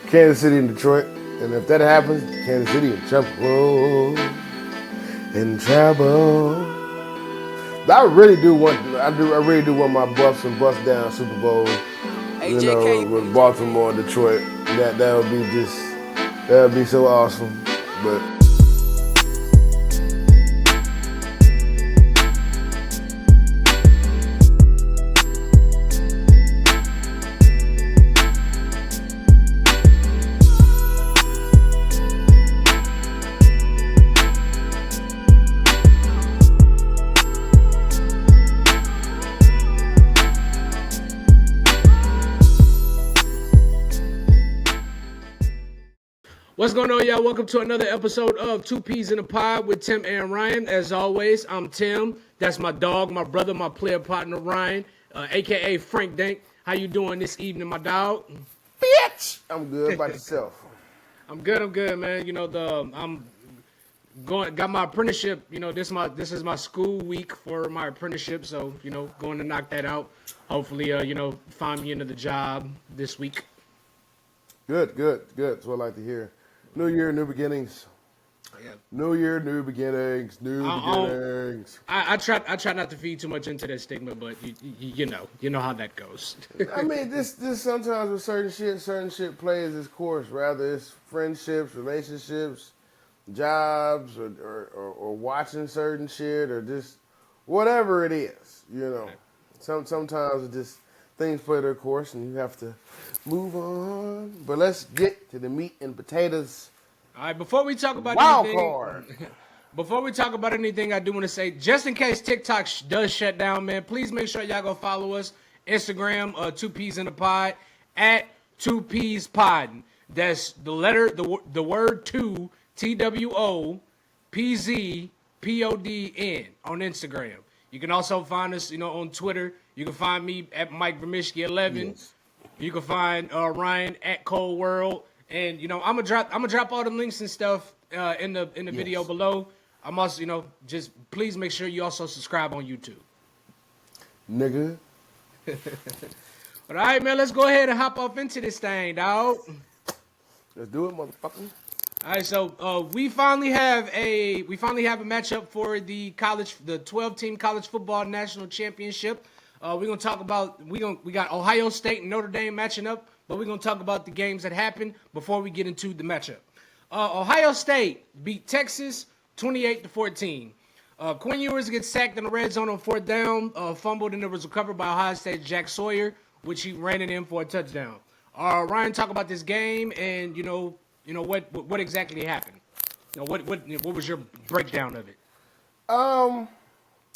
Kansas City and Detroit. And if that happens, Kansas City in trouble. In trouble. I really do want my Buffs and Bust Down Super Bowl. You know, with Baltimore and Detroit. That would be so awesome. But what's going on, y'all? Welcome to another episode of Two Peas in a Pod with Tim and Ryan. As always, I'm Tim. That's my dog, my brother, my player partner, Ryan, a.k.a. Frank Dank. How you doing this evening, my dog? bitch! I'm good. About yourself? I'm good, man. You know, got my apprenticeship. You know, this is my school week for my apprenticeship, so, you know, going to knock that out. Hopefully, find me another job this week. Good. That's what I like to hear. New year, new beginnings. Yeah. New year, new beginnings. I try not to feed too much into that stigma, but you know how that goes. I mean, this sometimes with certain shit plays its course. Rather it's friendships, relationships, jobs, or watching certain shit, or just whatever it is. You know, sometimes it just things play their course, and you have to move on. But let's get to the meat and potatoes. All right, before we talk about anything, I do want to say, just in case TikTok does shut down, man, please make sure y'all go follow us. Instagram, 2 Peas in a Pod, at 2 Peas Pod. That's the word 2, TWOPZPODN on Instagram. You can also find us, on Twitter. You can find me at Mike Vermishki 11. Yes. You can find Ryan at Cold World, and I'm gonna drop all the links and stuff in the video below. I'm also just please make sure you also subscribe on YouTube. Nigga. All right, man. Let's go ahead and hop off into this thing, dog. Let's do it, motherfucker. All right, so we finally have a matchup for the 12-team college football national championship. We're gonna talk about we got Ohio State and Notre Dame matching up, but we're gonna talk about the games that happened before we get into the matchup. Ohio State beat Texas 28-14. Quinn Ewers gets sacked in the red zone on fourth down, fumbled, and it was recovered by Ohio State's Jack Sawyer, which he ran it in for a touchdown. Ryan, talk about this game and what exactly happened. What was your breakdown of it?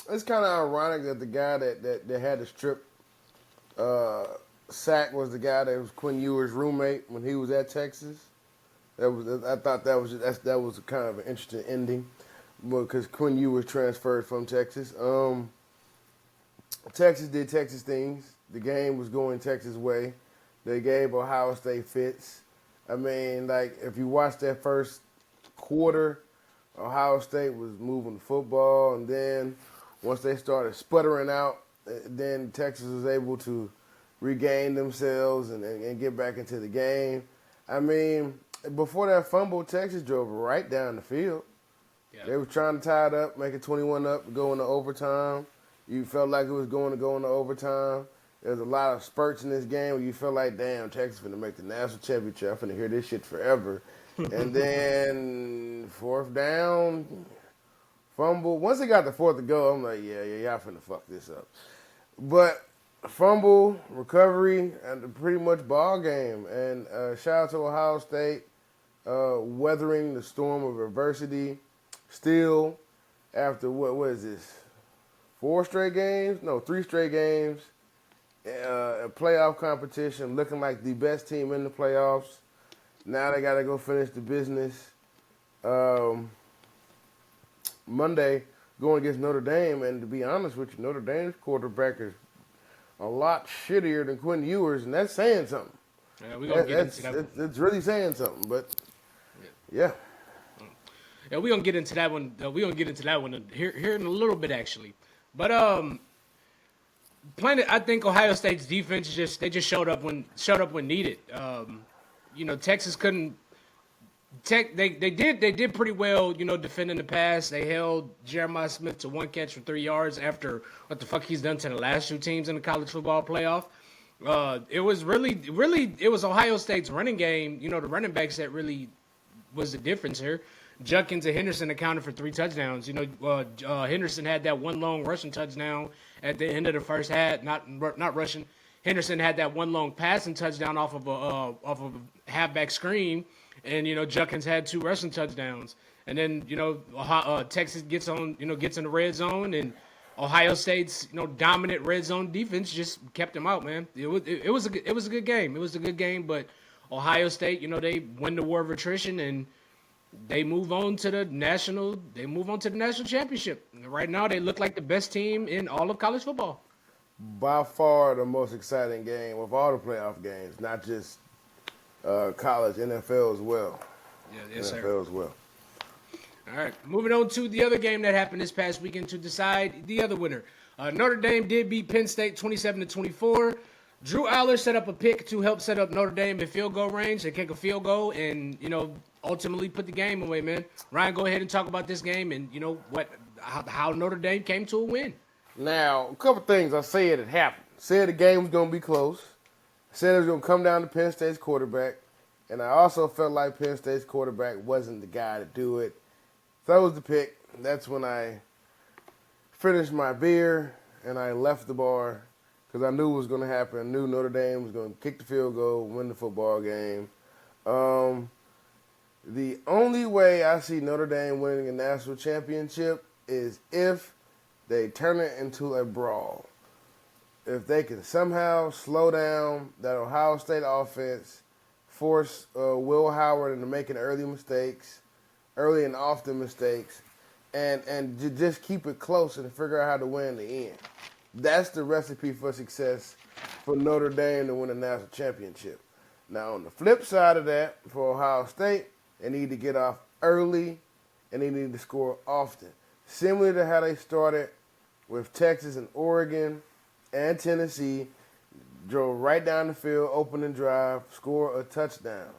It's kind of ironic that the guy that had the strip sack was the guy that was Quinn Ewers' roommate when he was at Texas. I thought that was kind of an interesting ending, because Quinn Ewers transferred from Texas. Texas did Texas things. The game was going Texas' way. They gave Ohio State fits. I mean, like, if you watch that first quarter, Ohio State was moving the football, and then once they started sputtering out, then Texas was able to regain themselves and get back into the game. I mean, before that fumble, Texas drove right down the field. Yeah. They were trying to tie it up, make it 21 up, go into overtime. You felt like it was going to go into overtime. There's a lot of spurts in this game where you feel like, damn, Texas is going to make the national championship. I'm going to hear this shit forever. And then fourth down, fumble. Once they got the fourth to go, I'm like, yeah, y'all finna fuck this up. But fumble, recovery, and pretty much ball game. And shout out to Ohio State, weathering the storm of adversity. Still, after what is this? 3 straight games, a playoff competition, looking like the best team in the playoffs. Now they got to go finish the business. Monday, going against Notre Dame, and to be honest with you, Notre Dame's quarterback is a lot shittier than Quinn Ewers, and that's saying something. Yeah, we're gonna get into that. It's really saying something, but yeah. Yeah, we're gonna get into that one. Here in a little bit, actually. But I think Ohio State's defense just showed up when needed. Texas couldn't. They did pretty well, defending the pass. They held Jeremiah Smith to one catch for 3 yards after what the fuck he's done to the last two teams in the college football playoff. It was it was Ohio State's running game. The running backs that really was the difference here. Judkins and Henderson accounted for 3 touchdowns. Henderson had that one long rushing touchdown at the end of the first half. Not rushing. Henderson had that one long passing touchdown off of a halfback screen, and Judkins had 2 rushing touchdowns. And then Texas gets in the red zone, and Ohio State's dominant red zone defense just kept them out, man. It was a good game. It was a good game, but Ohio State, they win the war of attrition and they move on to the national championship. Right now, they look like the best team in all of college football. By far the most exciting game of all the playoff games, not just college, NFL as well. Yes, NFL sir. as well. All right, moving on to the other game that happened this past weekend to decide the other winner. Notre Dame did beat Penn State 27-24. Drew Aller set up a pick to help set up Notre Dame in field goal range. They kick a field goal and, ultimately put the game away, man. Ryan, go ahead and talk about this game and, how Notre Dame came to a win. Now, a couple things I said it happened. Said the game was going to be close. Said it was going to come down to Penn State's quarterback. And I also felt like Penn State's quarterback wasn't the guy to do it. So that was the pick. That's when I finished my beer and I left the bar because I knew what was going to happen. I knew Notre Dame was going to kick the field goal, win the football game. The only way I see Notre Dame winning a national championship is if they turn it into a brawl. If they can somehow slow down that Ohio State offense, force Will Howard into making early and often mistakes, and just keep it close and figure out how to win in the end. That's the recipe for success for Notre Dame to win a national championship. Now, on the flip side of that, for Ohio State, they need to get off early and they need to score often. Similar to how they started with Texas and Oregon and Tennessee, drove right down the field, opening drive, score a touchdown.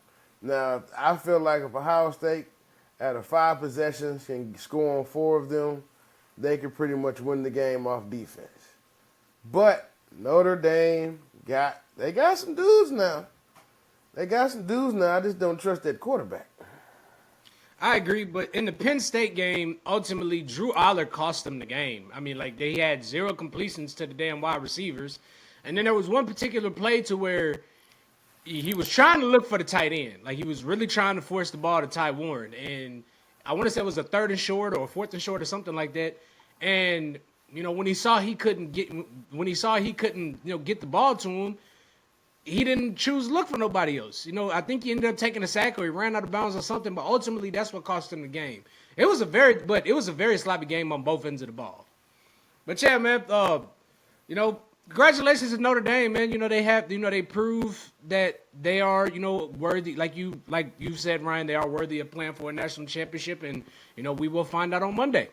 Now, I feel like if Ohio State, out of 5 possessions, can score on 4 of them, they can pretty much win the game off defense. But Notre Dame got some dudes now. I just don't trust that quarterback. I agree, but in the Penn State game, ultimately, Drew Aller cost them the game. I mean, they had 0 completions to the damn wide receivers. And then there was one particular play to where he was trying to look for the tight end. He was really trying to force the ball to Ty Warren. And I want to say it was a 3rd and short or a 4th and short or something like that. And, when he saw he couldn't get the ball to him, he didn't choose to look for nobody else. I think he ended up taking a sack or he ran out of bounds or something, but ultimately that's what cost him the game. It was a very sloppy game on both ends of the ball. But yeah, man, congratulations to Notre Dame, man. They prove that they are, worthy. Like you said, Ryan, they are worthy of playing for a national championship, and we will find out on Monday.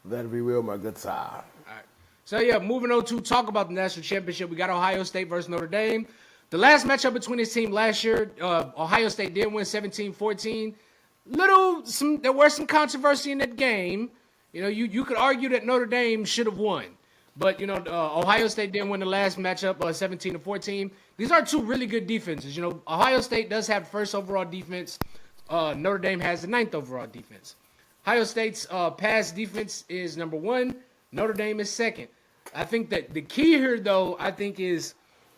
That'll be real, my good side. All right. So yeah, moving on to talk about the national championship, we got Ohio State versus Notre Dame. The last matchup between this team last year, Ohio State did win 17-14. There was some controversy in that game. You could argue that Notre Dame should have won. But, Ohio State didn't win the last matchup, 17-14. These are 2 really good defenses. Ohio State does have first overall defense. Notre Dame has the 9th overall defense. Ohio State's pass defense is number 1. Notre Dame is 2nd. I think that the key here, though, is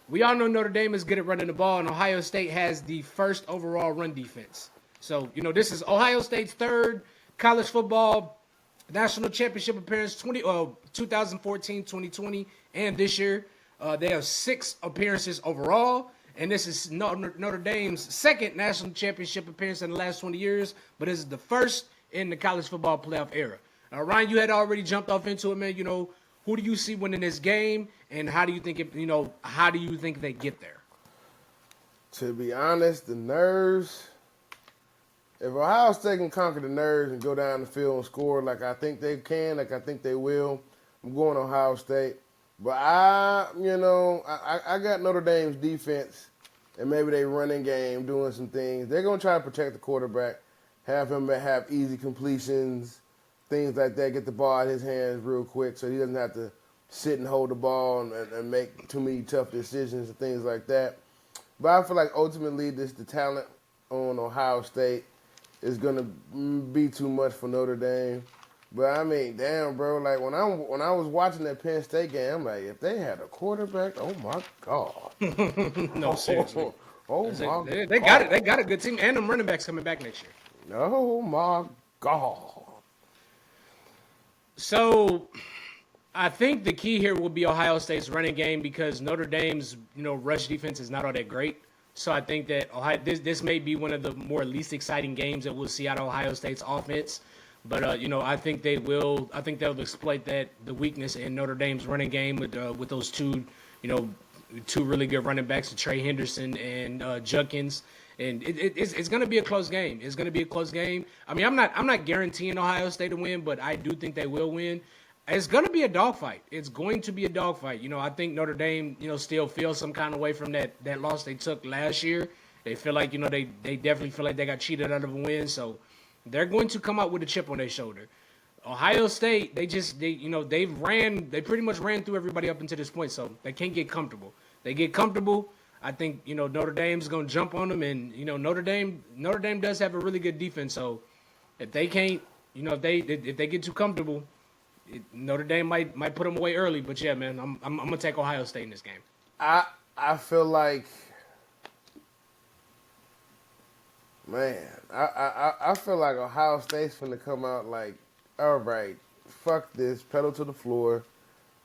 we all know Notre Dame is good at running the ball, and Ohio State has the first overall run defense. So, this is Ohio State's 3rd college football national championship appearance, 2014, 2020, and this year. They have 6 appearances overall, and this is Notre Dame's 2nd national championship appearance in the last 20 years, but this is the 1st in the college football playoff era. Ryan, you had already jumped off into it, man. Who do you see winning this game, and how do you think they get there? To be honest, the nerves. If Ohio State can conquer the nerves and go down the field and score like I think they can, like I think they will, I'm going Ohio State. But I got Notre Dame's defense and maybe they running game doing some things. They're gonna try to protect the quarterback, have him have easy completions, things like that. Get the ball out of his hands real quick, so he doesn't have to sit and hold the ball and make too many tough decisions and things like that. But I feel like ultimately, the talent on Ohio State is gonna be too much for Notre Dame. But I mean, damn, bro. Like when I was watching that Penn State game, I'm like, if they had a quarterback, oh my god. No, seriously. Oh my They got god. it. They got a good team, and them running backs coming back next year. Oh my god. So, I think the key here will be Ohio State's running game because Notre Dame's rush defense is not all that great. So I think that this may be one of the more least exciting games that we'll see out of Ohio State's offense. But I think they will. I think they'll exploit the weakness in Notre Dame's running game with those two really good running backs, Trey Henderson and Judkins. And it's going to be a close game. It's going to be a close game. I mean, I'm not guaranteeing Ohio State to win, but I do think they will win. It's going to be a dogfight. It's going to be a dogfight. I think Notre Dame, still feels some kind of way from that loss they took last year. They feel like, they definitely feel like they got cheated out of a win. So they're going to come out with a chip on their shoulder. Ohio State, they pretty much ran through everybody up until this point, so they can't get comfortable. They get comfortable. I think Notre Dame's going to jump on them, and Notre Dame does have a really good defense. So if they can't, if they get too comfortable, Notre Dame might put them away early. But yeah, man, I'm gonna take Ohio State in this game. I feel like, man, I feel like Ohio State's finna come out like, all right, fuck this, pedal to the floor.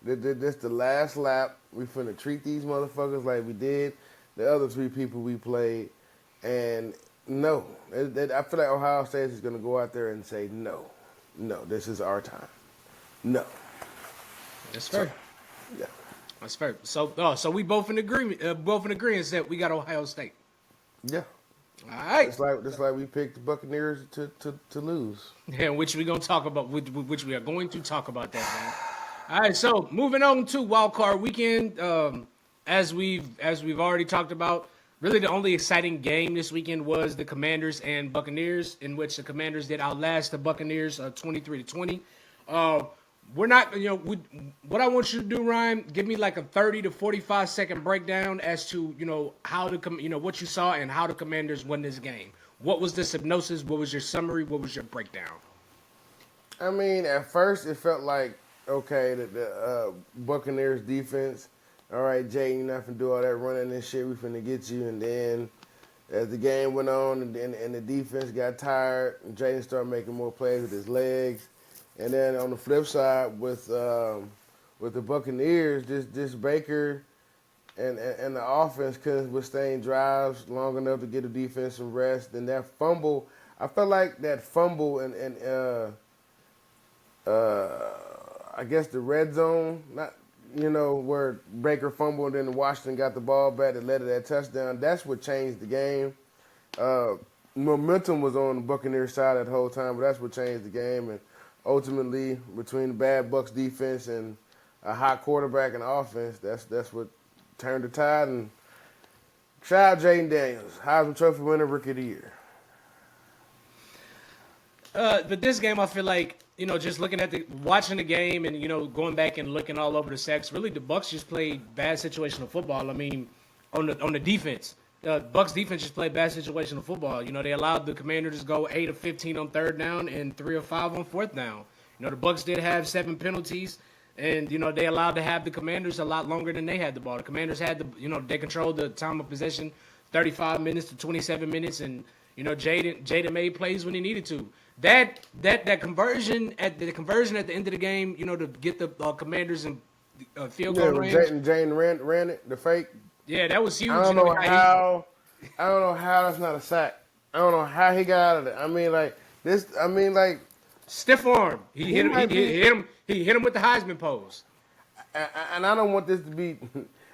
This the last lap. We finna treat these motherfuckers like we did the other three people we played. And no, I feel like Ohio State is gonna go out there and say no, this is our time. No. That's fair. Yeah. That's fair. So we both in agreement. That we got Ohio State. Yeah. All right. It's like we picked the Buccaneers to lose. Yeah, which we gonna talk about. Which we are going to talk about that, man. All right. So moving on to Wild Card Weekend. As we've already talked about, really the only exciting game this weekend was the Commanders and Buccaneers, in which the Commanders did outlast the Buccaneers 23-20. We're not, what I want you to do, Ryan, give me like a 30 to 45 second breakdown as to, how what you saw and how the Commanders won this game. What was the synopsis? What was your summary? What was your breakdown? I mean, at first it felt like, okay, the Buccaneers defense, all right, Jay, you're not finna do all that running and shit. We finna get you. And then as the game went on and the defense got tired, Jaden started making more plays with his legs. And then on the flip side, with the Buccaneers, just Baker and the offense couldn't withstand drives long enough to get the defense some rest. And that fumble, I felt like that fumble and I guess the red zone, not where Baker fumbled and then Washington got the ball back that led to that touchdown. That's what changed the game. Momentum was on the Buccaneers side that whole time, but that's what changed the game. And ultimately, between the bad Bucs defense and a hot quarterback and offense, that's what turned the tide. And shout out Jaden Daniels, Heisman Trophy winner, Rookie of the Year. But this game, I feel like, just watching the game and, going back and looking all over the sacks, really the Bucs just played bad situational football. I mean, on the defense. Bucs defense just played bad situational football. They allowed the Commanders to go 8 of 15 on third down and 3 of 5 on fourth down. The Bucs did have 7 penalties, and they allowed to have the Commanders a lot longer than they had the ball. The Commanders had they controlled the time of possession, 35 minutes to 27 minutes, and Jaden made plays when he needed to. That conversion at the end of the game, to get the Commanders in field goal range. Jaden ran it, the fake. Yeah, that was huge. I don't know how that's not a sack. I don't know how he got out of it. I mean, like this. I mean, like stiff arm. He hit him. He hit him with the Heisman pose. And I don't want this to be.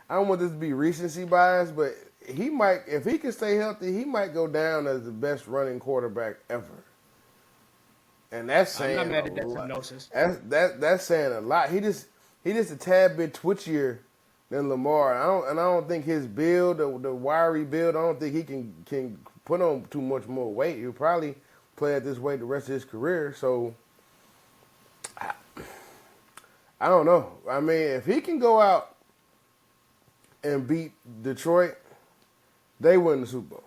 I don't want this to be recency bias, but he might, if he can stay healthy, he might go down as the best running quarterback ever. And that's saying I'm not mad at that a lot. prognosis. That's saying a lot. He just a tad bit twitchier than Lamar. I don't think his build, the wiry build, I don't think he can put on too much more weight. He'll probably play at this weight the rest of his career. So I don't know. I mean, if he can go out and beat Detroit, they win the Super Bowl.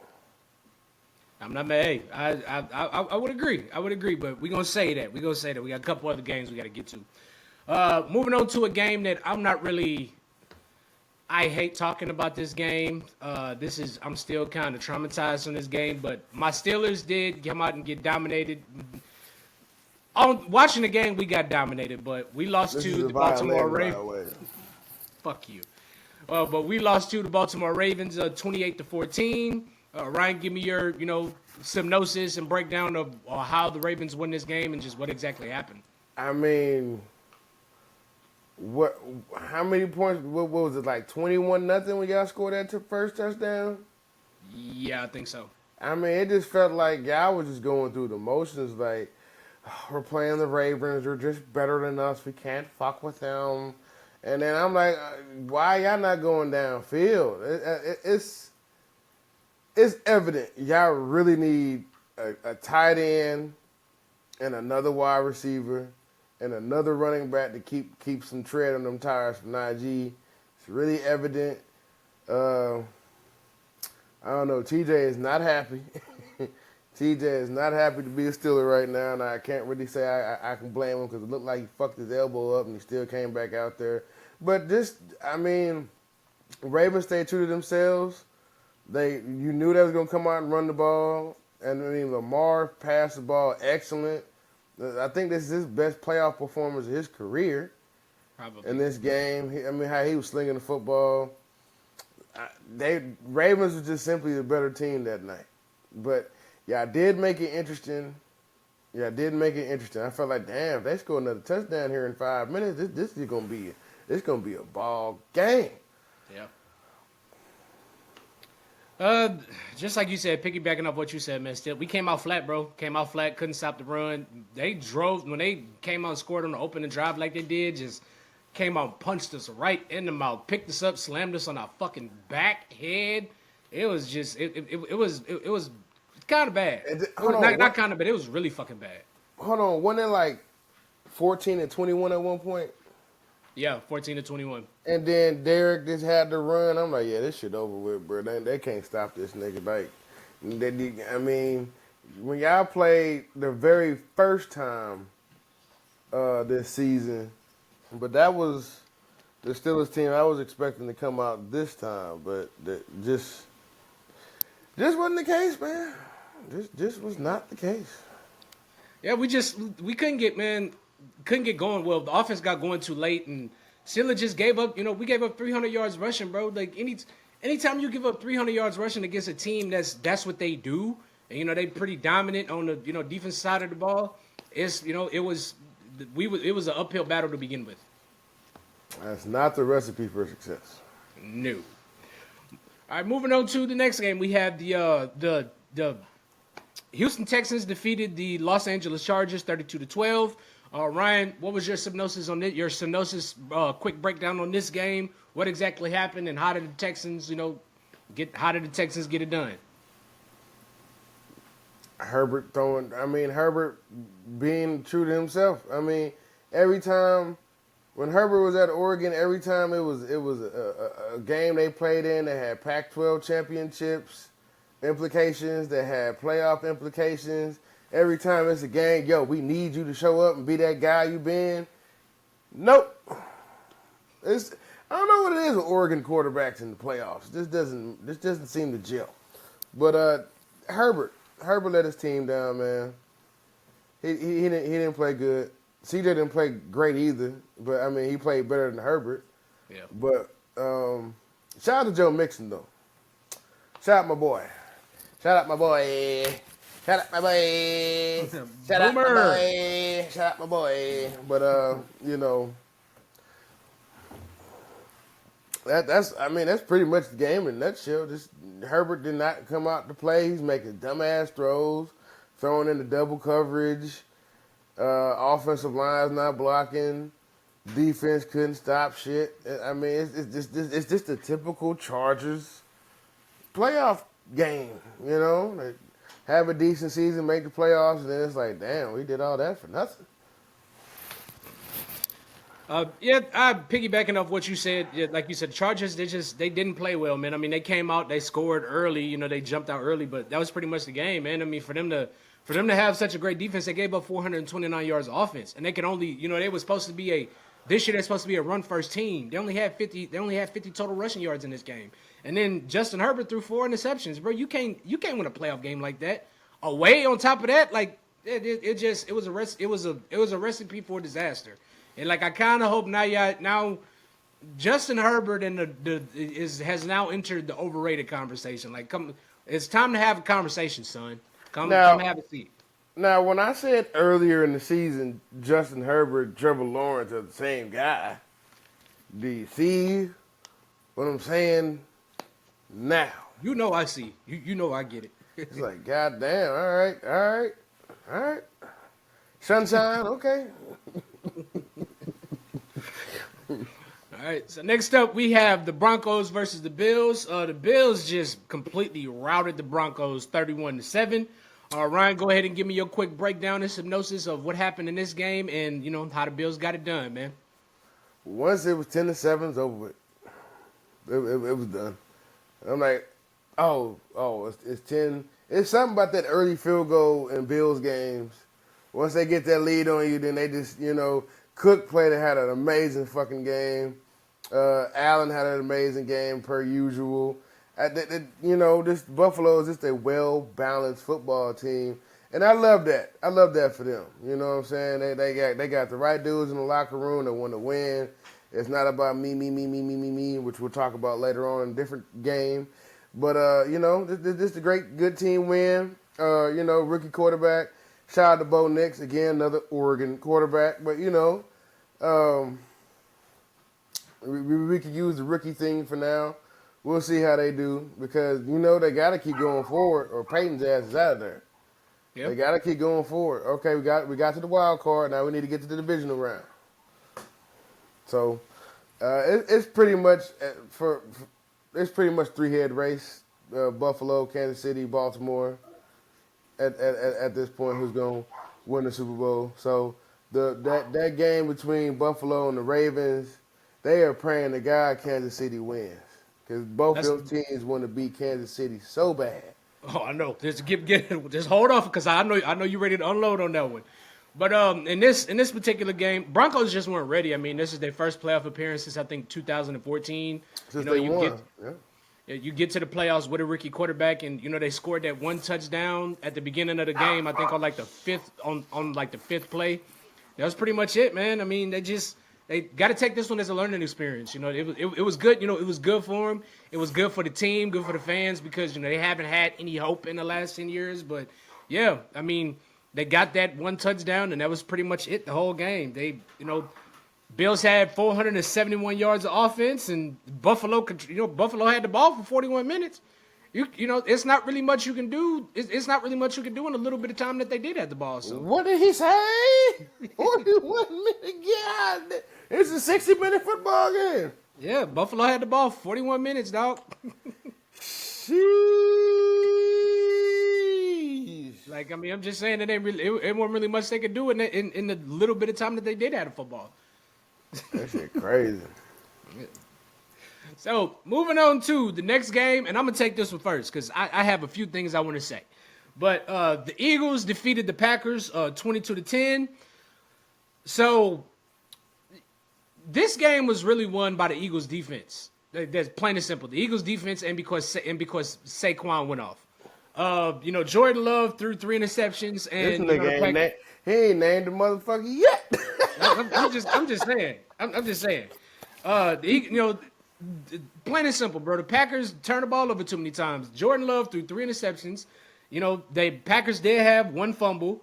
I'm not mad. Hey, I would agree. I would agree, but we're gonna say that. We got a couple other games we got to get to. Moving on to a game that I'm not really. I hate talking about this game. I'm still kind of traumatized on this game, but my Steelers did come out and get dominated. On watching the game, we got dominated, but we lost to the Baltimore Ravens. Fuck you. But we lost to the Baltimore Ravens, 28-14. Ryan, give me your, synopsis and breakdown of how the Ravens won this game and just what exactly happened. I mean, how many points? What was it, like 21-0 when y'all scored that first touchdown? Yeah, I think so. I mean, it just felt like y'all was just going through the motions. Like, we're playing the Ravens. They're just better than us. We can't fuck with them. And then I'm like, why y'all not going downfield? It's evident y'all really need a tight end and another wide receiver and another running back to keep some tread on them tires from Najee. It's really evident. I don't know. TJ is not happy. TJ is not happy to be a Steeler right now, and I can't really say I can blame him because it looked like he fucked his elbow up and he still came back out there. But Ravens stayed true to themselves. You knew they was going to come out and run the ball. And Lamar passed the ball excellent. I think this is his best playoff performance of his career. Probably. In this game. How he was slinging the football. Ravens was just simply the better team that night. But y'all did make it interesting. I felt like, damn, if they score another touchdown here in 5 minutes, this is going to be a ball game. Yeah. Just like you said, piggybacking off what you said, man. Still, we came out flat, bro. Couldn't stop the run. They drove when they came out and scored on the opening drive like they did. Just came out, and punched us right in the mouth, picked us up, slammed us on our fucking back, head. It was just, it was kind of bad. Not kind of bad. It was really fucking bad. Hold on, wasn't it like 14-21 at one point? Yeah, 14-21. And then Derek just had to run. I'm like, yeah, this shit over with, bro. They can't stop this nigga. Like, when y'all played the very first time this season, but that was the Steelers team I was expecting to come out this time, but just wasn't the case, man. Just was not the case. Yeah, we couldn't get going. Well, the offense got going too late, and Steelers just gave up. We gave up 300 yards rushing, bro. Like anytime you give up 300 yards rushing against a team that's what they do, and they pretty dominant on the defense side of the ball. It was an uphill battle to begin with. That's not the recipe for success. No. All right, moving on to the next game, we have the Houston Texans defeated the Los Angeles Chargers 32-12. Ryan, what was your synopsis on it? Your synopsis, quick breakdown on this game. What exactly happened, and how did the Texans, get it done? Herbert being true to himself. Every time when Herbert was at Oregon, every time it was a game they played in that had Pac-12 championships implications, that had playoff implications. Every time it's a game, we need you to show up and be that guy you been. Nope. I don't know what it is with Oregon quarterbacks in the playoffs. This doesn't seem to gel. But Herbert let his team down, man. He didn't play good. CJ didn't play great either, but he played better than Herbert. Yeah. But shout out to Joe Mixon though. Shout out my boy. Shout out my boy. Shout out my boy. Shout out my boy. Shout out my boy. But that's pretty much the game in a nutshell. Just Herbert did not come out to play. He's making dumbass throws, throwing into double coverage. Offensive line's not blocking. Defense couldn't stop shit. I mean, it's just a typical Chargers playoff game. You know, they have a decent season, make the playoffs, and then it's like, damn, we did all that for nothing. Yeah, I piggybacking off what you said. Yeah, like you said, Chargers, they didn't play well, man. I mean, they came out, they scored early, they jumped out early, but that was pretty much the game, man. I mean, for them to have such a great defense, they gave up 429 yards of offense, and they could only, they were supposed to be this year they're supposed to be a run first team. They only had 50 total rushing yards in this game. And then Justin Herbert threw 4 interceptions. Bro, you can't win a playoff game like that. Away on top of that, like it was a recipe for disaster. And like I kind of hope now Justin Herbert has now entered the overrated conversation. Like it's time to have a conversation, son. Come have a seat. Now, when I said earlier in the season, Justin Herbert, Trevor Lawrence are the same guy, do you see what I'm saying now? I see. I get it. It's like, goddamn, all right. Sunshine, okay. All right, so next up we have the Broncos versus the Bills. The Bills just completely routed the Broncos 31-7. Ryan, go ahead and give me your quick breakdown and hypnosis of what happened in this game and, how the Bills got it done, man. Once it was 10-7, it's over with. It was done. I'm like, it's 10. It's something about that early field goal in Bills games. Once they get that lead on you, then they just, Cook had an amazing fucking game. Allen had an amazing game per usual. This Buffalo is just a well-balanced football team, and I love that. I love that for them. You know what I'm saying? They got the right dudes in the locker room that want to win. It's not about me, which we'll talk about later on in a different game. But this is a good team win. Rookie quarterback. Shout out to Bo Nix again, another Oregon quarterback. But we could use the rookie thing for now. We'll see how they do because, they got to keep going forward or Peyton's ass is out of there. Yep. They got to keep going forward. Okay, we got to the wild card. Now we need to get to the divisional round. So it's pretty much it's pretty much 3-head race. Buffalo, Kansas City, Baltimore. At this point, who's going to win the Super Bowl? So that game between Buffalo and the Ravens, they are praying to God Kansas City wins. Because both those teams want to beat Kansas City so bad. Oh, I know. Just hold off because I know you're ready to unload on that one. But in this particular game, Broncos just weren't ready. I mean, this is their first playoff appearance since I think 2014. Since they won. You get to the playoffs with a rookie quarterback, and they scored that one touchdown at the beginning of the game. I think on like the fifth play. That was pretty much it, man. I mean, they got to take this one as a learning experience. It was good. It was good for them. It was good for the team, good for the fans because they haven't had any hope in the last 10 years. But yeah, I mean, they got that one touchdown, and that was pretty much it the whole game. They, Bills had 471 yards of offense, and Buffalo had the ball for 41 minutes. It's not really much you can do. It's not really much you can do in a little bit of time that they did have the ball. So what did he say? 41 minutes. God, it's a 60-minute football game. Yeah, Buffalo had the ball for 41 minutes, dog. Sheesh. Like, I mean, I'm just saying it wasn't really much they could do in the little bit of time that they did have the football. That shit crazy. So, moving on to the next game, and I'm going to take this one first because I have a few things I want to say. But the Eagles defeated the Packers 22-10. So, this game was really won by the Eagles' defense. That's plain and simple. The Eagles' defense and because Saquon went off. Jordan Love threw 3 interceptions. And this nigga he ain't named the motherfucker yet. I'm just saying. I'm just saying. Plain and simple, bro. The Packers turned the ball over too many times. Jordan Love threw 3 interceptions. Packers did have 1 fumble,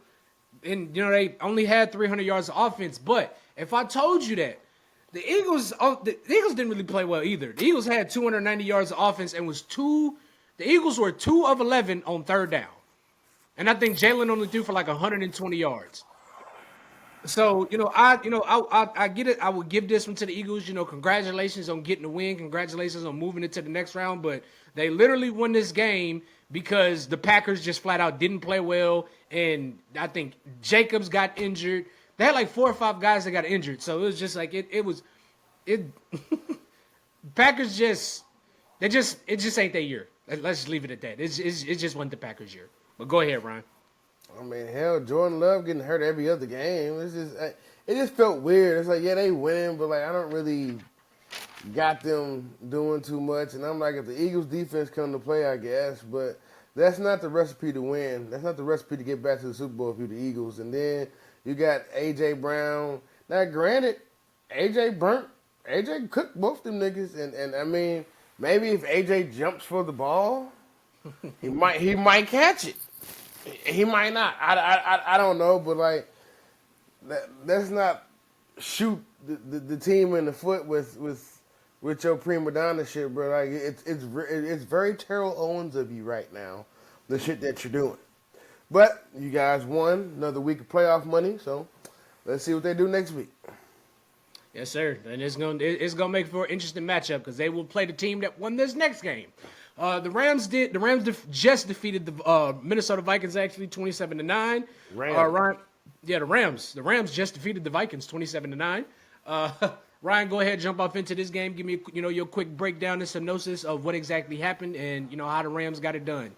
and they only had 300 yards of offense. But if I told you that the Eagles didn't really play well either. The Eagles had 290 yards of offense and the Eagles were 2 of 11 on 3rd down, and I think Jalen only threw for like 120 yards. So I get it. I would give this one to the Eagles. Congratulations on getting the win. Congratulations on moving it to the next round. But they literally won this game because the Packers just flat out didn't play well, and I think Jacobs got injured. They had like 4 or 5 guys that got injured, so it was just like it. Packers it just ain't their year. Let's just leave it at that. It just wasn't the Packers' year. But go ahead, Ryan. I mean, hell, Jordan Love getting hurt every other game. It just felt weird. It's like, yeah, they winning, but like I don't really got them doing too much. And I'm like, if the Eagles defense come to play, I guess, but that's not the recipe to win. That's not the recipe to get back to the Super Bowl if you're the Eagles. And then you got A.J. Brown. Now, granted, A.J. cooked both them niggas. And I mean, maybe if A.J. jumps for the ball, he might catch it. He might not. I don't know, but like let's not shoot the team in the foot with your prima donna shit, bro. Like it's very Terrell Owens of you right now, the shit that you're doing. But you guys won another week of playoff money, so let's see what they do next week. Yes, sir. And it's gonna make for an interesting matchup because they will play the team that won this next game. The Rams just defeated the Minnesota Vikings actually 27-9. Rams. The Rams. The Rams just defeated the Vikings 27-9. Ryan, go ahead, jump off into this game. Give me your quick breakdown and synopsis of what exactly happened and how the Rams got it done.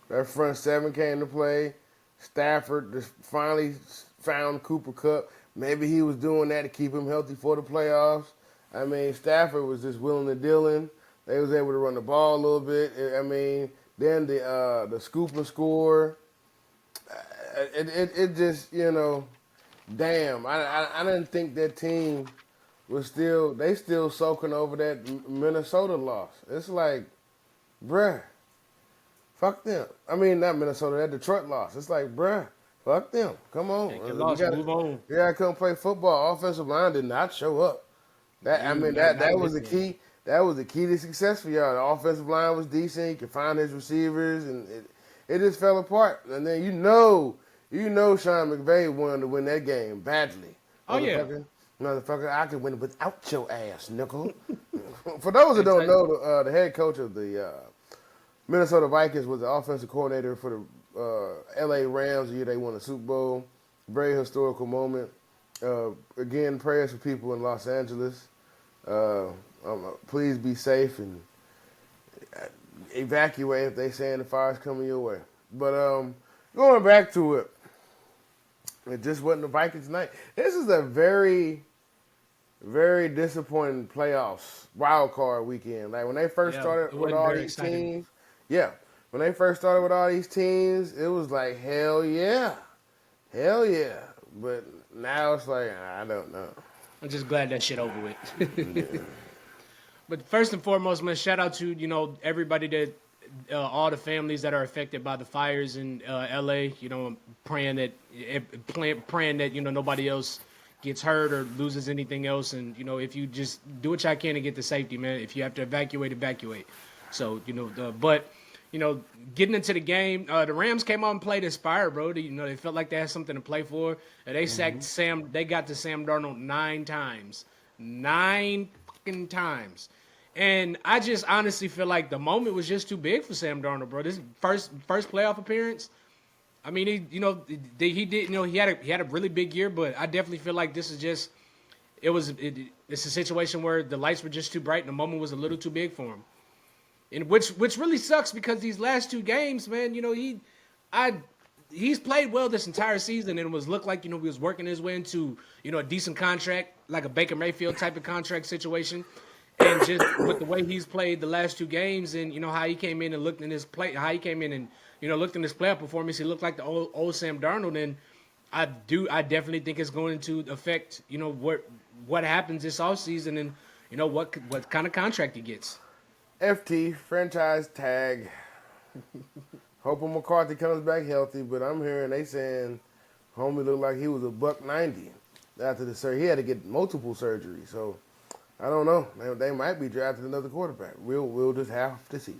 That front seven came to play. Stafford just finally found Cooper Kupp. Maybe he was doing that to keep him healthy for the playoffs. I mean, Stafford was just willing to deal in. They was able to run the ball a little bit. I mean, then the scoop and score. It just damn. I didn't think that team was still soaking over that Minnesota loss. It's like, bruh, fuck them. I mean, not Minnesota, that Detroit loss. It's like, bruh, fuck them. Come on. Move on. Yeah, I couldn't play football. Offensive line did not show up. That was the key. That was the key to success for y'all. The offensive line was decent. He could find his receivers, and it just fell apart. And then Sean McVay wanted to win that game badly. Oh yeah, motherfucker, I could win it without your ass, nickel. For those that don't know, the head coach of the Minnesota Vikings was the offensive coordinator for the L.A. Rams the year they won the Super Bowl. Very historical moment. Again, prayers for people in Los Angeles. Please be safe and evacuate if they saying the fire's coming your way. But going back to it, it just wasn't the Vikings' night. This is a very, very disappointing playoffs wild card weekend. Like when they first started with all these teams, when they first started with all these teams, it was like hell yeah. But now it's like I don't know. I'm just glad that shit over with. But first and foremost, man, shout out to everybody that all the families that are affected by the fires in L.A. Praying that nobody else gets hurt or loses anything else, and if you just do what y'all can to get to safety, man. If you have to evacuate. So but getting into the game, the Rams came out and played inspired, bro. They felt like they had something to play for. And they sacked Sam. They got to Sam Darnold 9 times. 9 fucking times. And I just honestly feel like the moment was just too big for Sam Darnold, bro. This first playoff appearance. I mean, he had a really big year, but I definitely feel like this is just it's a situation where the lights were just too bright and the moment was a little too big for him. And which really sucks because these last 2 games, man, he's played well this entire season and it was looked like he was working his way into a decent contract, like a Baker Mayfield type of contract situation. And just with the way he's played the last 2 games and how he came in and looked in his play, how he came in and looked in his playoff performance, he looked like the old Sam Darnold. And I definitely think it's going to affect what happens this offseason and what kind of contract he gets. FT, franchise tag. Hoping McCarthy comes back healthy, but I'm hearing they saying homie looked like he was a $190 after the surgery. He had to get multiple surgeries, so I don't know. They might be drafting another quarterback. We'll just have to see.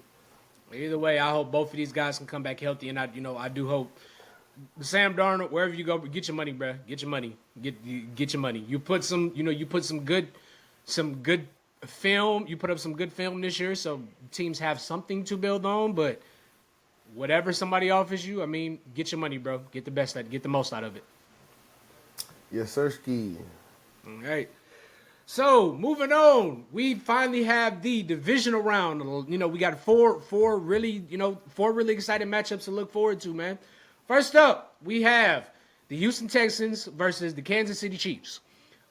Either way, I hope both of these guys can come back healthy, and I do hope Sam Darnold, wherever you go, get your money, bro. Get your money. Get your money. You put some good film. You put up some good film this year, so teams have something to build on. But whatever somebody offers you, I mean, get your money, bro. Get the most out of it. Yes, sir, ski. All right. So moving on, we finally have the divisional round. You know, we got four really exciting matchups to look forward to, man. First up, we have the Houston Texans versus the Kansas City Chiefs.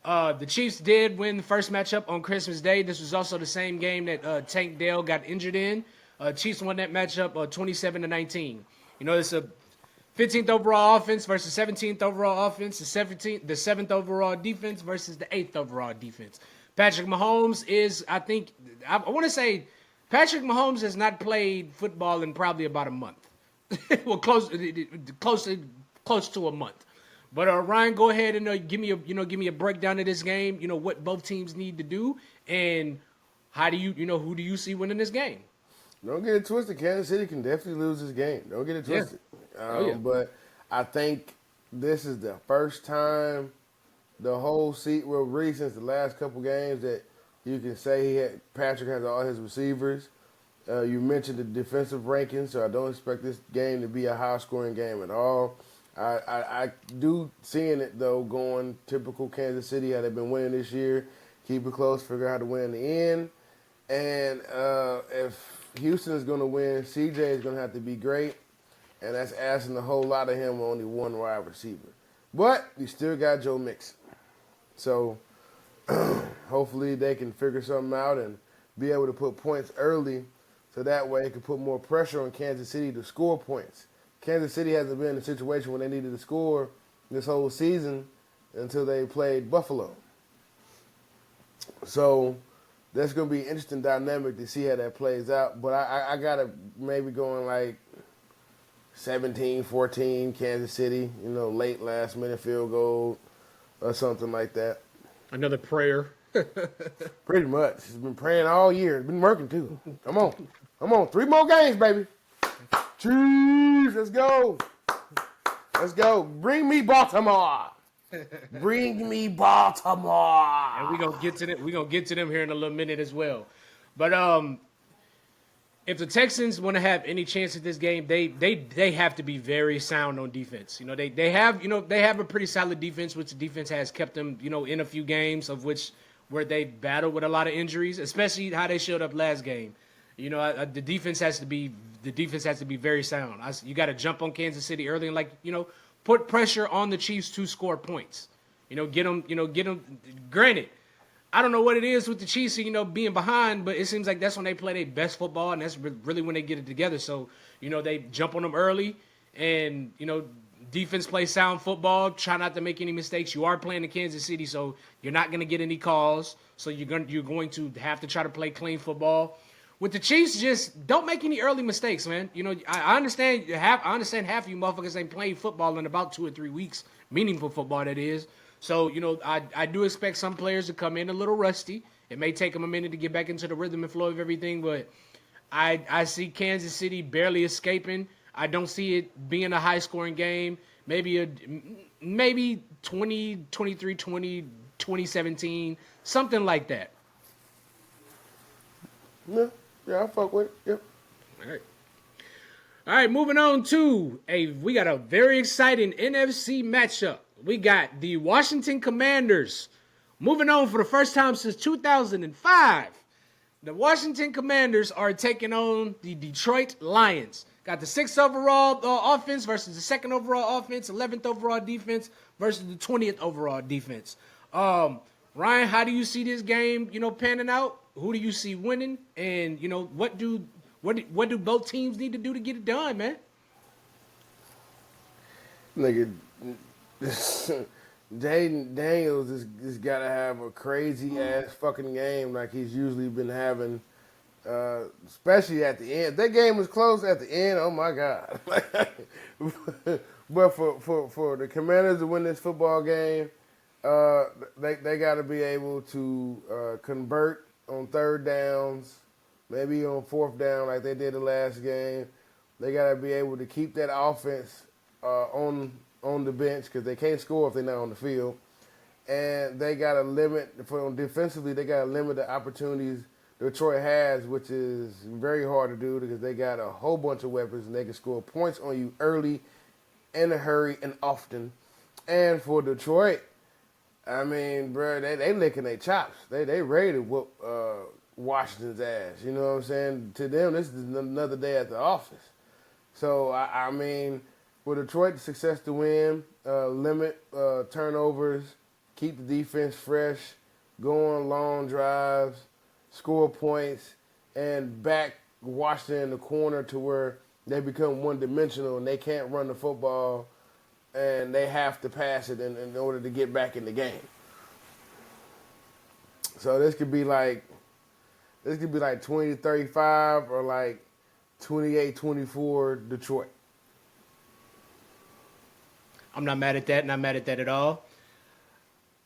The Chiefs did win the first matchup on Christmas Day. This was also the same game that Tank Dell got injured in. Chiefs won that matchup 27-19. You know, it's a 15th overall offense versus 17th overall offense, the 7th overall defense versus the 8th overall defense. Patrick Mahomes is, I want to say, Patrick Mahomes has not played football in probably about a month. Well, close to a month. But Ryan, go ahead and give me a breakdown of this game. You know what both teams need to do, and how do who do you see winning this game? Don't get it twisted. Kansas City can definitely lose this game. Don't get it twisted. Yeah. But I think this is the first time the whole seat, well, really since the last couple games, that you can say Patrick has all his receivers. You mentioned the defensive rankings, so I don't expect this game to be a high-scoring game at all. I do seeing it, though, going typical Kansas City, how they've been winning this year. Keep it close, figure out how to win in the end. And if Houston is going to win, CJ is going to have to be great, and that's asking a whole lot of him, only one wide receiver. But you still got Joe Mixon. So hopefully they can figure something out and be able to put points early, so that way it can put more pressure on Kansas City to score points. Kansas City hasn't been in a situation when they needed to score this whole season until they played Buffalo. So that's going to be an interesting dynamic to see how that plays out. But I got it maybe going like 17-14 Kansas City, late last-minute field goal or something like that. Another prayer. Pretty much. It's been praying all year. It's been working, too. Come on. 3 more games, baby. Cheese. Let's go. Bring me Baltimore. Bring me Baltimore. And we're gonna get to them here in a little minute as well. But if the Texans want to have any chance at this game, they have to be very sound on defense. They have a pretty solid defense, which the defense has kept them, in a few games where they battled with a lot of injuries, especially how they showed up last game. The defense has to be very sound. You got to jump on Kansas City early and put pressure on the Chiefs to score points. Get them. Granted, I don't know what it is with the Chiefs, being behind, but it seems like that's when they play their best football, and that's really when they get it together. So, they jump on them early, and defense plays sound football. Try not to make any mistakes. You are playing in Kansas City, so you're not going to get any calls. So you're going to have to try to play clean football. With the Chiefs, just don't make any early mistakes, man. I understand half of you motherfuckers ain't playing football in about 2 or 3 weeks, meaningful football that is. So, I do expect some players to come in a little rusty. It may take them a minute to get back into the rhythm and flow of everything, but I see Kansas City barely escaping. I don't see it being a high-scoring game. Maybe 20, 23, 20, 2017, something like that. Yeah, I fuck with it. Yep. All right, moving on to we got a very exciting NFC matchup. We got the Washington Commanders moving on for the first time since 2005. The Washington Commanders are taking on the Detroit Lions. Got the 6th overall offense versus the 2nd overall offense, 11th overall defense versus the 20th overall defense. Ryan, how do you see this game, panning out? Who do you see winning? And, what do both teams need to do to get it done, man? Nigga, Jaden Daniels is got to have a crazy-ass fucking game like he's usually been having, especially at the end. That game was close at the end. Oh, my God. But for the Commanders to win this football game, they got to be able to convert on 3rd downs, maybe on 4th down like they did the last game. They got to be able to keep that offense on the bench because they can't score if they're not on the field, and they got to limit for defensively. They got to limit the opportunities Detroit has, which is very hard to do because they got a whole bunch of weapons and they can score points on you early, in a hurry, and often. And for Detroit, I mean, bro, they licking their chops. They ready to whoop Washington's ass. You know what I'm saying? To them, this is another day at the office. So I mean, for Detroit, the success to win, limit turnovers, keep the defense fresh, go on long drives, score points, and back Washington in the corner to where they become one-dimensional and they can't run the football and they have to pass it in order to get back in the game. So this could be like 20-35 or like 28-24 Detroit. I'm not mad at that. Not mad at that at all.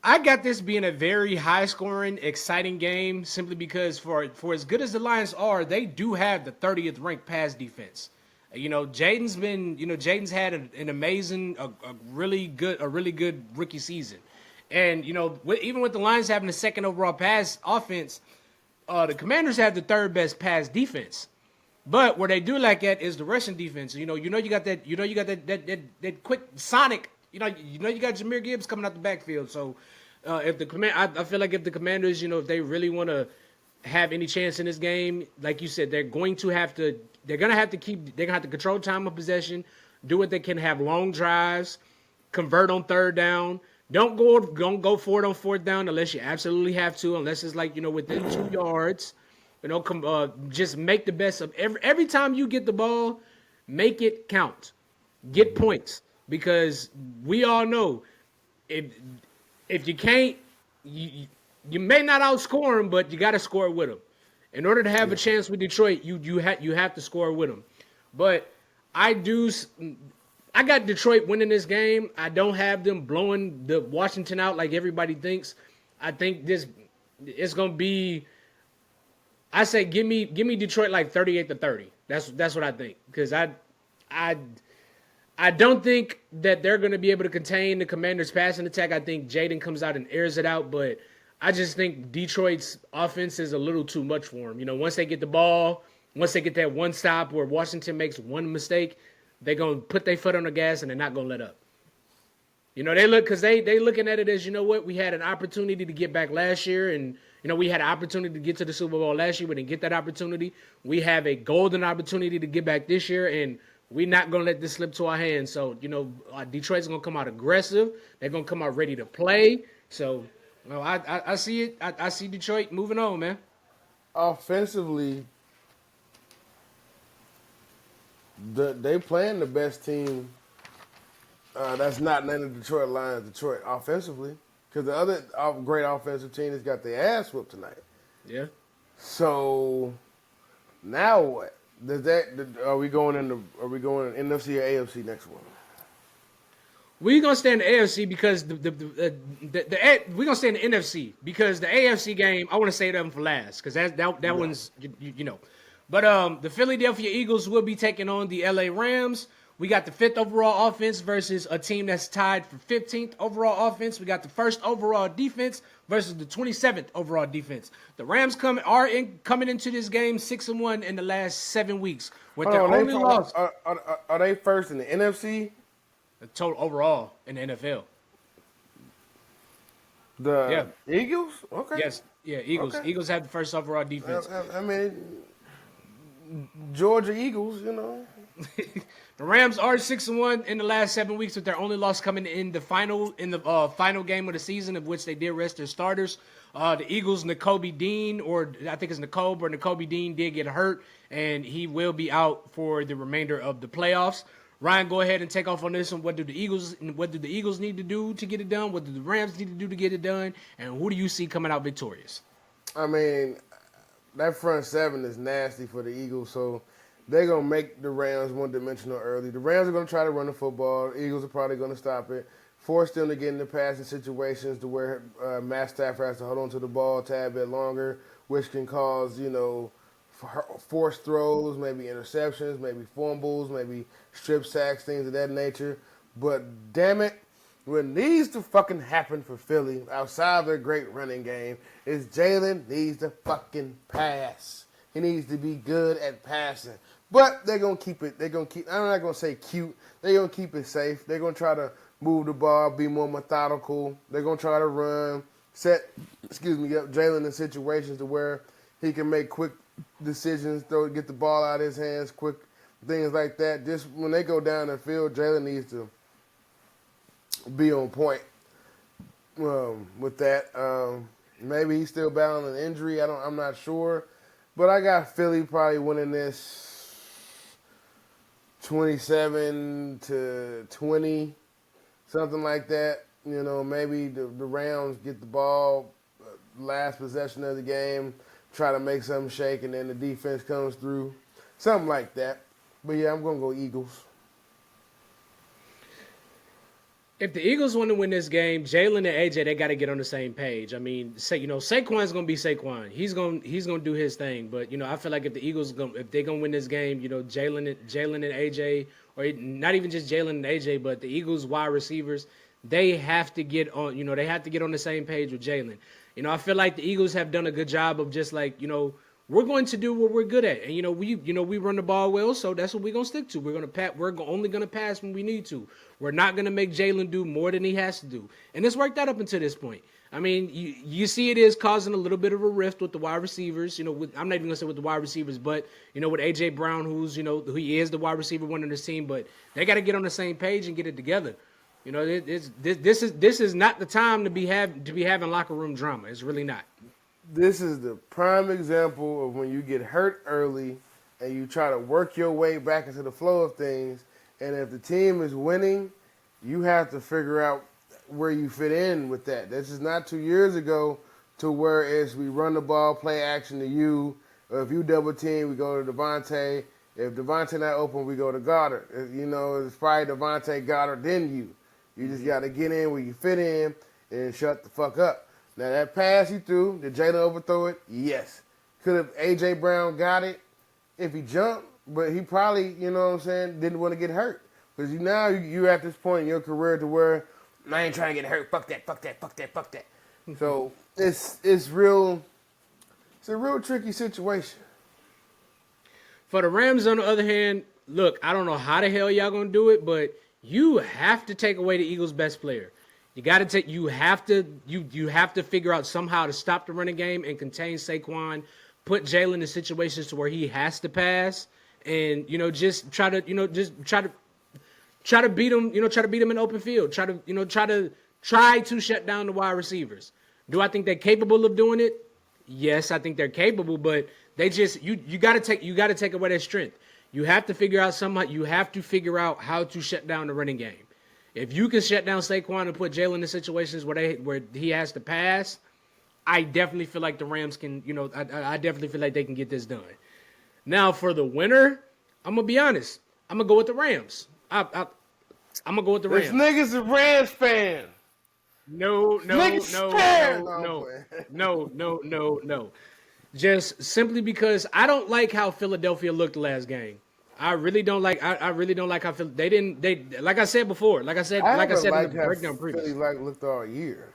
I got this being a very high-scoring, exciting game simply because for as good as the Lions are, they do have the 30th ranked pass defense. Jaden's had an amazing, a really good rookie season. And, even with the Lions having the second overall pass offense, the Commanders have the third best pass defense. But where they do like that is the rushing defense. You got that quick sonic. You got Jahmyr Gibbs coming out the backfield. So I feel like if the Commanders, if they really want to have any chance in this game, like you said, they're going to have to control time of possession, do what they can, have long drives, convert on third down. Don't go for it on fourth down unless you absolutely have to, unless it's like, within 2 yards. Just make the best of every time you get the ball, make it count. Get points. Because we all know if you can't, you may not outscore them, but you got to score with them. In order to have a chance with Detroit, you have to score with them. But I got Detroit winning this game. I don't have them blowing the Washington out like everybody thinks. I think it's gonna be. I say give me Detroit like 38-30. That's what I think, because I don't think that they're going to be able to contain the Commanders' passing attack. I think Jaden comes out and airs it out, but I just think Detroit's offense is a little too much for them. Once they get the ball, once they get that one stop where Washington makes one mistake, they're going to put their foot on the gas and they're not going to let up. They looking at it as, we had an opportunity to get back last year, and we had an opportunity to get to the Super Bowl last year. We didn't get that opportunity. We have a golden opportunity to get back this year, and we're not going to let this slip to our hands. So, Detroit's going to come out aggressive. They're going to come out ready to play. So, I see it. I see Detroit moving on, man. Offensively, they playing the best team that's not none of the Detroit Lions. Detroit offensively, because the other great offensive team has got their ass whooped tonight. Yeah. So now what? Are we going NFC or AFC next one? We're gonna stay in the AFC because we're gonna stay in the NFC because the AFC game, I want to save them for last because that one's But the Philadelphia Eagles will be taking on the LA Rams. We got the 5th overall offense versus a team that's tied for 15th overall offense. We got the 1st overall defense versus the 27th overall defense. The Rams coming into this game 6-1 in the last 7 weeks with their only loss. Are they first in the NFC? The total overall in the NFL. The Eagles? Okay. Yes. Yeah, Eagles. Okay. Eagles have the 1st overall defense. I mean, Georgia Eagles, The Rams are 6-1 in the last 7 weeks, with their only loss coming in the final game of the season, of which they did rest their starters. The Eagles, Nakobe Dean, or I think it's Nakobe Dean, did get hurt, and he will be out for the remainder of the playoffs. Ryan, go ahead and take off on this one. What do the Eagles need to do to get it done? What do the Rams need to do to get it done? And who do you see coming out victorious? I mean, that front seven is nasty for the Eagles, so they're going to make the Rams one-dimensional early. The Rams are going to try to run the football. The Eagles are probably going to stop it, force them to get into passing situations to where Matt Stafford has to hold on to the ball a tad bit longer, which can cause, forced throws, maybe interceptions, maybe fumbles, maybe strip sacks, things of that nature. But damn it, what needs to fucking happen for Philly outside of their great running game is Jalen needs to fucking pass. He needs to be good at passing. But they're going to keep it, I'm not going to say cute, they're going to keep it safe. They're going to try to move the ball, be more methodical. They're going to try to run, set Jalen in situations to where he can make quick decisions, get the ball out of his hands, quick things like that. Just when they go down the field, Jalen needs to be on point with that. Maybe he's still battling an injury. I'm not sure. But I got Philly probably winning this 27-20, something like that. You know, maybe the Rams get the ball last possession of the game, try to make something shake, and then the defense comes through. Something like that. But, yeah, I'm going to go Eagles. If the Eagles want to win this game, Jalen and AJ, they got to get on the same page. I mean, Saquon's going to be Saquon. He's going to do his thing. But, I feel like if the Eagles, if they're going to win this game, Jalen and AJ, or not even just Jalen and AJ, but the Eagles wide receivers, they have to get on, they have to get on the same page with Jalen. I feel like the Eagles have done a good job of just like, we're going to do what we're good at. And, we run the ball well, so that's what we're going to stick to. We're only going to pass when we need to. We're not going to make Jalen do more than he has to do. And it's worked out up until this point. I mean, you see it is causing a little bit of a rift with the wide receivers. I'm not even going to say with the wide receivers, but, with A.J. Brown, who he is the wide receiver one on this team, but they got to get on the same page and get it together. This is not the time to be having locker room drama. It's really not. This is the prime example of when you get hurt early and you try to work your way back into the flow of things. And if the team is winning, you have to figure out where you fit in with that. This is not 2 years ago to where it's we run the ball, play action to you. Or if you double team, we go to Devontae. If Devontae not open, we go to Goddard. It's probably Devontae, Goddard, then you. You just got to get in where you fit in and shut the fuck up. Now, that pass he threw, did Jalen overthrow it? Yes. Could have A.J. Brown got it if he jumped, but he probably, didn't want to get hurt. Because now you're at this point in your career to where, I ain't trying to get hurt. Fuck that. So it's a real tricky situation. For the Rams, on the other hand, look, I don't know how the hell y'all going to do it, but you have to take away the Eagles' best player. You have to figure out somehow to stop the running game and contain Saquon, put Jalen in situations to where he has to pass, and just try to beat him, try to beat him in open field, try to shut down the wide receivers. Do I think they're capable of doing it? Yes, I think they're capable, but they just you got to take away their strength. You have to figure out how to shut down the running game. If you can shut down Saquon and put Jalen in situations where he has to pass, I definitely feel like the Rams can, I definitely feel like they can get this done. Now, for the winner, I'm going to be honest. I'm going to go with the Rams. I'm going to go with the Rams. This nigga's a Rams fan. No. Just simply because I don't like how Philadelphia looked last game. I really don't like how like I said before, like I said in the breakdown previous. Philly looked all year.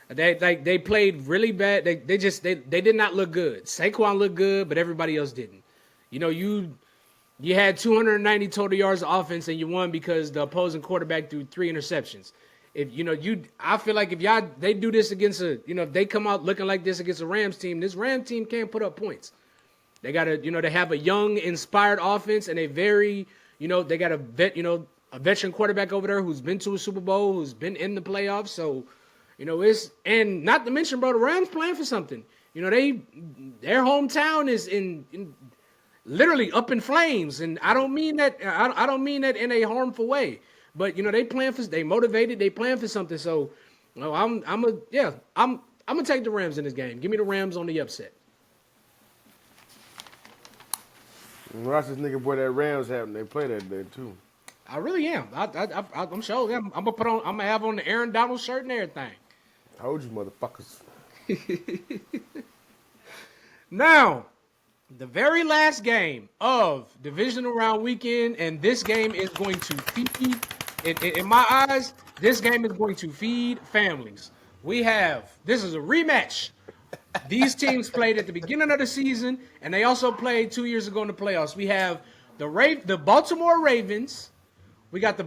They played really bad. They did not look good. Saquon looked good, but everybody else didn't. You had 290 total yards of offense and you won because the opposing quarterback threw 3 interceptions. I feel like if they do this against if they come out looking like this against a Rams team, this Rams team can't put up points. They got to, they have a young, inspired offense and they got a veteran quarterback over there who's been to a Super Bowl, who's been in the playoffs. So, and not to mention, bro, the Rams playing for something. Their hometown is in literally up in flames, and I don't mean that. I don't mean that in a harmful way. But they motivated, they playing for something. So, I'm gonna take the Rams in this game. Give me the Rams on the upset. Watch this nigga boy that Rams have, and they play that day too. I really am. I'm sure. I'm gonna have on the Aaron Donald shirt and everything. Told you, motherfuckers. Now, The very last game of divisional round weekend, and this game is going to feed, in my eyes, this game is going to feed families. This is a rematch. These teams played at the beginning of the season, and they also played 2 years ago in the playoffs. We have the Baltimore Ravens. We got the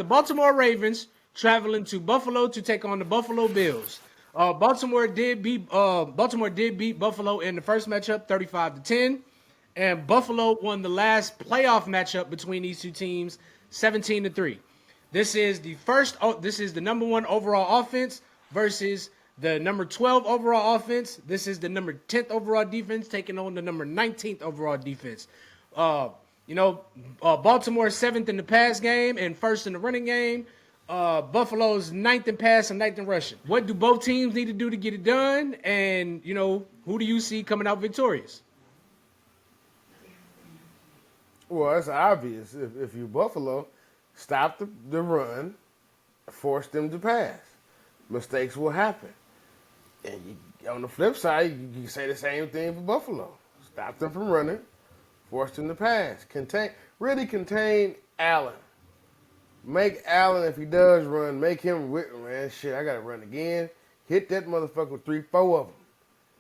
Baltimore Ravens traveling to Buffalo to take on the Buffalo Bills. Baltimore did beat Buffalo in the first matchup 35-10, and Buffalo won the last playoff matchup between these two teams 17-3. This is the number 1 overall offense versus the number 12 overall offense. This is the number 10th overall defense taking on the number 19th overall defense. Baltimore 7th in the pass game and 1st in the running game. Buffalo's 9th in pass and 9th in rushing. What do both teams need to do to get it done? And, who do you see coming out victorious? Well, it's obvious. If you Buffalo, stop the run, force them to pass. Mistakes will happen. And on the flip side, you say the same thing for Buffalo. Stop them from running, force them to pass. Really contain Allen. Make Allen, if he does run, make him, man, shit, I got to run again. Hit that motherfucker with 3-4 of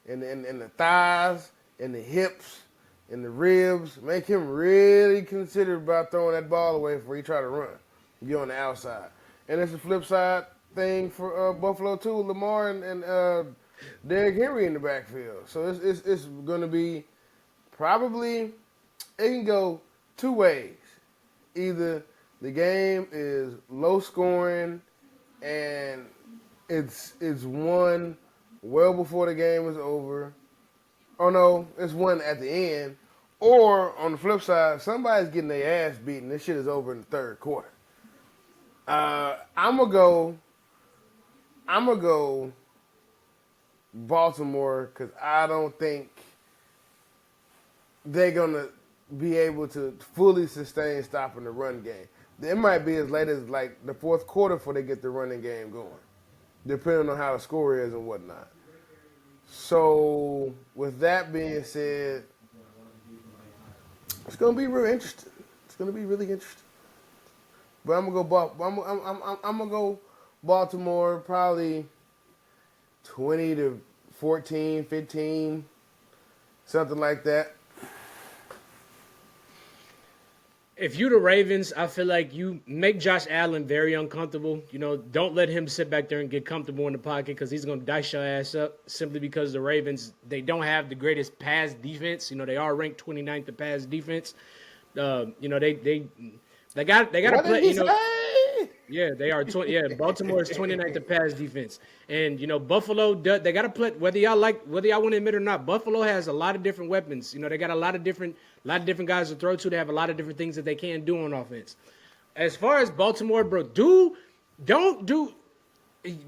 them. In the thighs, in the hips, in the ribs. Make him really consider about throwing that ball away before he try to run. Be on the outside. And it's the flip side thing for Buffalo, too. Lamar and Derrick Henry in the backfield. So it's going to be probably, it can go 2 ways. Either the game is low scoring and it's won well before the game is over. Oh no, it's won at the end. Or on the flip side, somebody's getting their ass beaten. This shit is over in the third quarter. I'm gonna go Baltimore because I don't think they're gonna be able to fully sustain stopping the run game. It might be as late as like the fourth quarter before they get the running game going, depending on how the score is and whatnot. So, with that being said, it's going to be real interesting. It's going to be really interesting. But I'm gonna go Baltimore probably 20-14, 15, something like that. If you're the Ravens, I feel like you make Josh Allen very uncomfortable. Don't let him sit back there and get comfortable in the pocket because he's going to dice your ass up simply because the Ravens, they don't have the greatest pass defense. They are ranked 29th in pass defense. They got to play. Yeah, they are. Baltimore is 29th in pass defense, and Buffalo. They got to play. Whether y'all want to admit it or not, Buffalo has a lot of different weapons. They got a lot of different guys to throw to. They have a lot of different things that they can do on offense. As far as Baltimore, bro, don't do.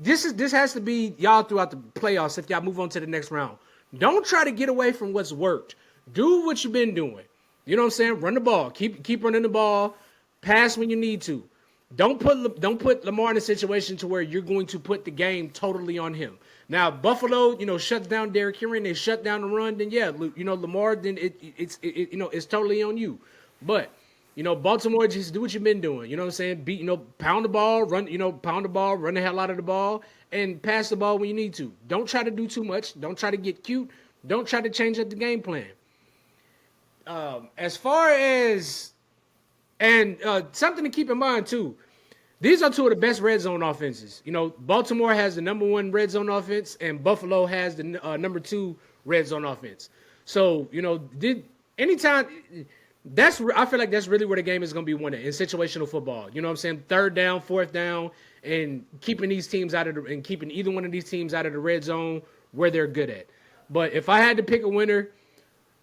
This has to be y'all throughout the playoffs. If y'all move on to the next round, don't try to get away from what's worked. Do what you've been doing. You know what I'm saying? Run the ball. Keep running the ball. Pass when you need to. Don't put Lamar in a situation to where you're going to put the game totally on him. Now, Buffalo, shuts down Derrick Henry and they shut down the run. Then Lamar, then it's totally on you. But Baltimore, just do what you've been doing. You know what I'm saying? Pound the ball, run the hell out of the ball, and pass the ball when you need to. Don't try to do too much. Don't try to get cute. Don't try to change up the game plan. As far as something to keep in mind too, these are two of the best red zone offenses. Baltimore has the number 1 red zone offense, and Buffalo has the number 2 red zone offense. So I feel like that's really where the game is going to be won in situational football. You know what I'm saying? 3rd down, 4th down, and keeping these teams keeping either one of these teams out of the red zone where they're good at. But if I had to pick a winner,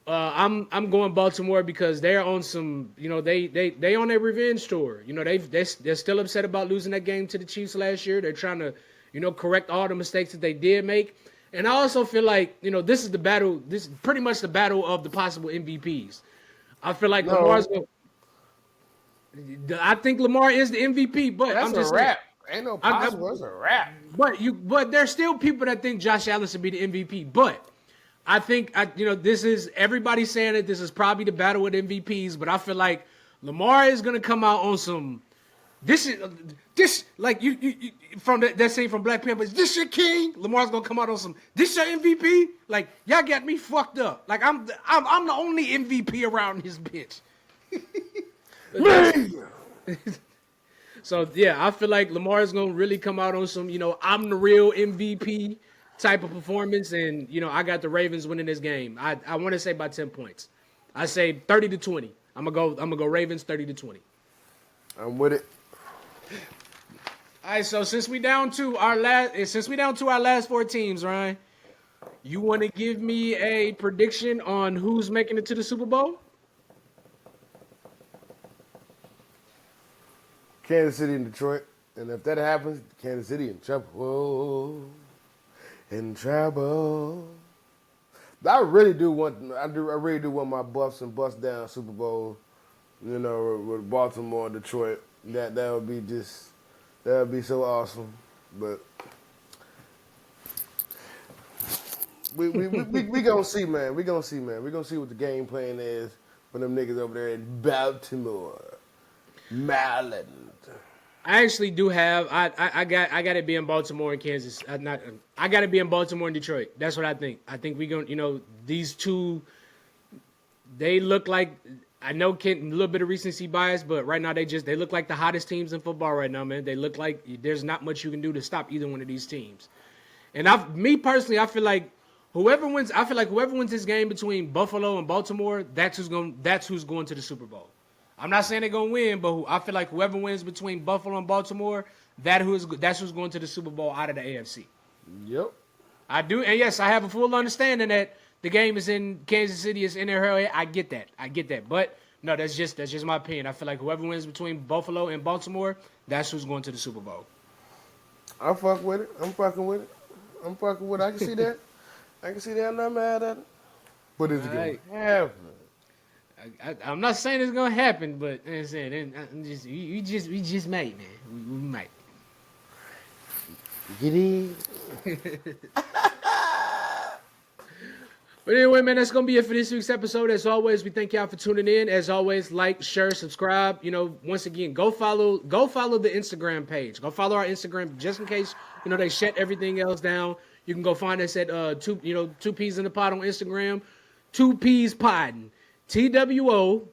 I'm going Baltimore because they're on some, they on their revenge tour. They're still upset about losing that game to the Chiefs last year. They're trying to, correct all the mistakes that they did make. And I also feel like, this is the battle. This is pretty much the battle of the possible MVPs. I feel like Lamar's going. I think Lamar is the MVP, but that's I'm just a wrap. Ain't no possible. It's a wrap. But there's still people that think Josh Allen should be the MVP. But I think this is everybody saying that this is probably the battle with MVPs, but I feel like Lamar is gonna come out on some. This like you from that scene from Black Panther. Is this your king? Lamar's gonna come out on some. This your MVP? Like y'all got me fucked up. Like I'm the only MVP around this bitch. So yeah, I feel like Lamar is gonna really come out on some. I'm the real MVP type of performance, and I got the Ravens winning this game. I want to say by 10 points. I say 30-20. I'm gonna go Ravens 30-20. I'm with it. All right, so since we down to our last 4 teams, Ryan, you want to give me a prediction on who's making it to the Super Bowl? Kansas City and Detroit. And if that happens, Kansas City in trouble. In trouble. I really do want my Buffs and bust down Super Bowl, with Baltimore and Detroit. That would be so awesome. But we gonna see, man. We gonna see what the game plan is for them niggas over there in Baltimore, Maryland. I actually do have. I got to be in Baltimore and Kansas. I got to be in Baltimore and Detroit. That's what I think. I think we going. These two. They look like. I know a little bit of recency bias, but right now they look like the hottest teams in football right now, man. They look like there's not much you can do to stop either one of these teams. And me personally, I feel like whoever wins this game between Buffalo and Baltimore, that's who's going to the Super Bowl. I'm not saying they're gonna win, but I feel like whoever wins between Buffalo and Baltimore, that's who's going to the Super Bowl out of the AFC. Yep. I do, and yes, I have a full understanding that the game is in Kansas City, it's in their area. I get that. But no, that's just my opinion. I feel like whoever wins between Buffalo and Baltimore, that's who's going to the Super Bowl. I fuck with it. I'm fucking with it. I can see that. I'm not mad at it. But it's going to happen. I'm not saying it's gonna happen, but I'm saying we just might, man. We might. Get in. But anyway, man, that's gonna be it for this week's episode. As always, we thank y'all for tuning in. As always, like, share, subscribe. Once again, go follow the Instagram page. Go follow our Instagram just in case they shut everything else down. You can go find us at 2 P's in the Pod on Instagram, 2 P's Poddin. TWOPODZN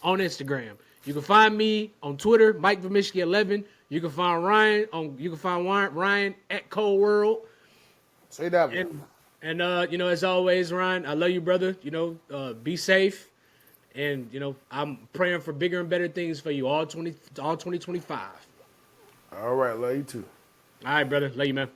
on Instagram. You can find me on Twitter, Mike Vermishki 11. You can find Ryan at Cold World. Say that. And as always, Ryan, I love you, brother. Be safe, and I'm praying for bigger and better things for you all 2025. All right, love you too. All right, brother, love you, man.